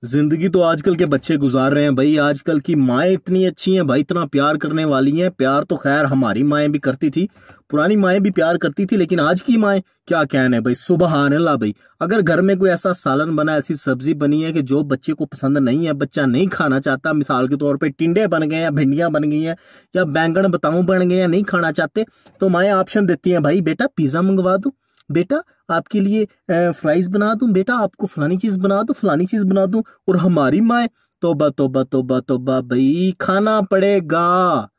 जिंदगी तो आजकल के बच्चे गुजार रहे हैं भाई। आजकल की माएँ इतनी अच्छी हैं भाई, इतना प्यार करने वाली हैं। प्यार तो खैर हमारी माएँ भी करती थी, पुरानी माएँ भी प्यार करती थी, लेकिन आज की माएँ क्या कहने हैं भाई। सुबहान अल्लाह भाई। अगर घर में कोई ऐसा सालन बना, ऐसी सब्जी बनी है कि जो बच्चे को पसंद नहीं है, बच्चा नहीं खाना चाहता, मिसाल के तौर पे टिंडे बन गए या भिंडियां बन गई हैं या बैंगन बताऊं बन गए या नहीं खाना चाहते, तो माएँ ऑप्शन देती हैं भाई, बेटा पिज्जा मंगवा दूं, बेटा आपके लिए फ्राइज बना दूं, बेटा आपको फलानी चीज बना दूं, फलानी चीज बना दूं। और हमारी माए तोबा तोबा तोबा तोबा भाई, खाना पड़ेगा।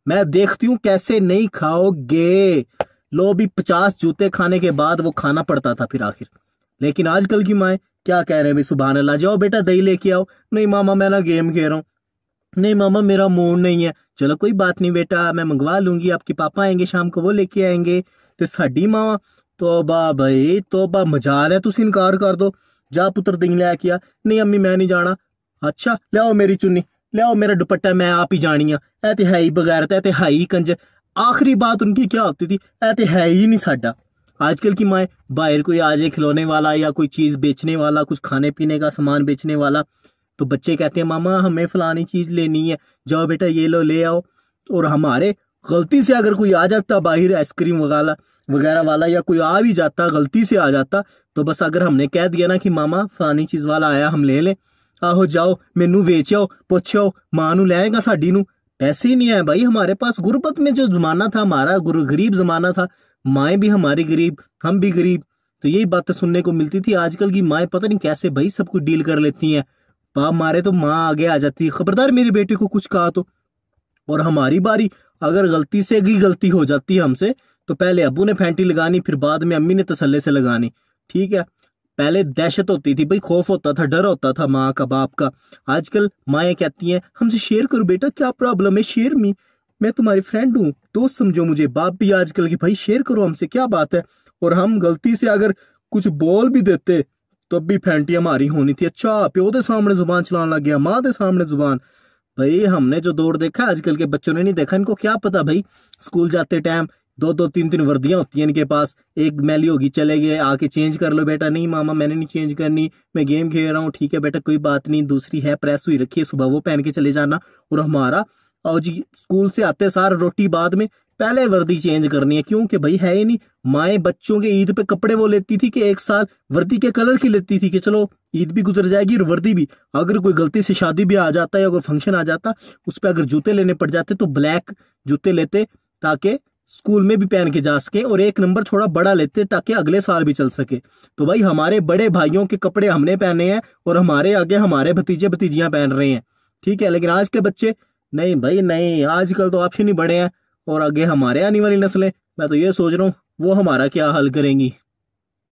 मैं देखती हूँ कैसे नहीं खाओगे। लो भी 50 जूते खाने के बाद वो खाना पड़ता था फिर आखिर। लेकिन आजकल की माए क्या कह रहे हैं भाई, सुबहान अल्लाह, जाओ बेटा दही लेके आओ। नहीं मामा मैं ना गेम खेल रहा हूँ, नहीं मामा मेरा मूड नहीं है। चलो कोई बात नहीं बेटा, मैं मंगवा लूंगी, आपके पापा आएंगे शाम को वो लेके आएंगे। तो साडी मावा तोबा भाई तोबा, मजाल है तुसी इनकार कर दो। जा पुत्र दही लैके आ। नहीं अम्मी मैं नहीं जाना। अच्छा ले आओ मेरी चुन्नी, ले आओ मेरा दुपट्टा, मैं आप ही जानी आ। ऐ ते है ही बगैर, ते है ही कंजर। आखिरी बात उनकी क्या होती थी, ऐ ते है ही नहीं साडा। आजकल की माए बाहर कोई आ जाए खिलौने वाला या कोई चीज बेचने वाला, कुछ खाने पीने का सामान बेचने वाला, तो बच्चे कहते हैं मामा हमें फलानी चीज लेनी है, जाओ बेटा ये लो ले आओ। और हमारे गलती से अगर कोई आ जाता बाहर आइसक्रीम वगैरह वगैरह वाला, या कोई आ भी जाता गलती से आ जाता, तो बस अगर हमने कह दिया ना कि मामा फलानी चीज वाला आया हम ले लें, आहो जाओ मेनू वेच आओ, पुछ आओ, मां नू लैएगा साडी नू। पैसे ही नहीं है भाई हमारे पास। गुर्बत में जो जमाना था हमारा, गरीब जमाना था, माएँ भी हमारी गरीब, हम भी गरीब, तो यही बातें सुनने को मिलती थी। आजकल की माएँ पता नहीं कैसे भाई सब कुछ डील कर लेती हैं। बाप मारे तो माँ आगे आ जाती है, खबरदार मेरे बेटे को कुछ कहा तो। और हमारी बारी, अगर गलती से ही गलती हो जाती है हमसे, तो पहले अब्बू ने फैंटी लगानी, फिर बाद में अम्मी ने तसल्ले से लगानी। ठीक है, पहले दहशत होती थी भाई, खौफ होता था, डर होता था माँ का बाप का। आजकल माएँ कहती हैं हमसे शेयर करो बेटा, क्या प्रॉब्लम है, शेयर मी, मैं तुम्हारी फ्रेंड हूँ, दोस्त समझो मुझे। बाप भी आजकल की भाई शेयर करो हमसे, क्या बात है। और हम गलती से अगर कुछ बोल भी देते तो भी फैंटी हमारी होनी थी। अच्छा प्यो के सामने जुबान चलाने लग गया, माँ के सामने जुबान। भाई हमने जो दौर देखा आजकल के बच्चों ने नहीं देखा। इनको क्या पता भाई, स्कूल जाते टाइम 2-2 3-3 वर्दियां होती हैं इनके पास, एक मैली होगी चले गए, आके चेंज कर लो बेटा। नहीं मामा मैंने नहीं चेंज करनी, मैं गेम खेल रहा हूँ। ठीक है बेटा कोई बात नहीं, दूसरी है प्रेस हुई रखी है, सुबह वो पहन के चले जाना। और हमारा और जी स्कूल से आते सार रोटी बाद में पहले वर्दी चेंज करनी है, क्योंकि भाई है ही नहीं। माए बच्चों के ईद पे कपड़े वो लेती थी कि एक साल वर्दी के कलर की लेती थी कि चलो ईद भी गुजर जाएगी और वर्दी भी। अगर कोई गलती से शादी भी आ जाता या कोई फंक्शन आ जाता, उस पर अगर जूते लेने पड़ जाते तो ब्लैक जूते लेते ताकि स्कूल में भी पहन के जा सके, और एक नंबर थोड़ा बड़ा लेते ताकि अगले साल भी चल सके। तो भाई हमारे बड़े भाइयों के कपड़े हमने पहने हैं और हमारे आगे हमारे भतीजे भतीजियां पहन रहे हैं। ठीक है, लेकिन आज के बच्चे नहीं भाई नहीं, आजकल तो ऑप्शन ही बड़े हैं। और आगे हमारे आने वाली नस्लें, मैं तो ये सोच रहा हूँ वो हमारा क्या हाल करेंगी।